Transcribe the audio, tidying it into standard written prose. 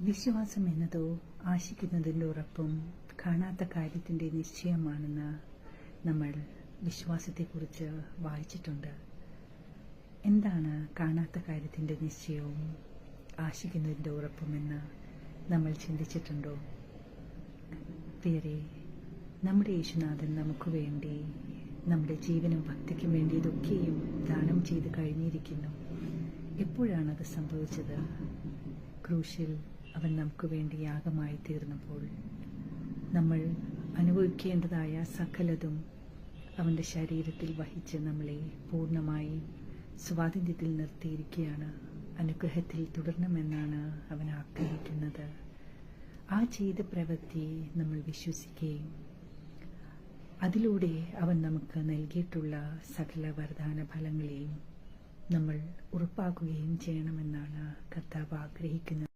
വിശ്വാസം എന്നതോ ആശിക്കുന്നതിൻ്റെ ഉറപ്പും കാണാത്ത കാര്യത്തിൻ്റെ നിശ്ചയമാണെന്ന് നമ്മൾ വിശ്വാസത്തെക്കുറിച്ച് വായിച്ചിട്ടുണ്ട്. എന്താണ് കാണാത്ത കാര്യത്തിൻ്റെ നിശ്ചയവും ആശിക്കുന്നതിൻ്റെ ഉറപ്പുമെന്ന് നമ്മൾ ചിന്തിച്ചിട്ടുണ്ടോ? പ്രിയരെ, നമ്മുടെ യേശുനാഥൻ നമുക്ക് വേണ്ടി നമ്മുടെ ജീവനും ഭക്തിക്കും വേണ്ടി ഇതൊക്കെയും ദാനം ചെയ്ത് കഴിഞ്ഞിരിക്കുന്നു. എപ്പോഴാണത് സംഭവിച്ചത്? ക്രൂശിൽ അവൻ നമുക്ക് വേണ്ടി യാഗമായി തീർന്നപ്പോൾ. നമ്മൾ അനുഭവിക്കേണ്ടതായ സകലതും അവൻ്റെ ശരീരത്തിൽ വഹിച്ച് നമ്മളെ പൂർണ്ണമായി സ്വാതന്ത്ര്യത്തിൽ നിർത്തിയിരിക്കുകയാണ്. അനുഗ്രഹത്തിൽ തുടരണമെന്നാണ് അവൻ ആഗ്രഹിക്കുന്നത്. ആ ചെയ്ത പ്രവൃത്തി നമ്മൾ വിശ്വസിക്കുകയും അതിലൂടെ അവൻ നമുക്ക് നൽകിയിട്ടുള്ള സകല വരദാന ഫലങ്ങളെയും നമ്മൾ ഉറപ്പാക്കുകയും ചെയ്യണമെന്നാണ് കർത്താവ് ആഗ്രഹിക്കുന്നത്.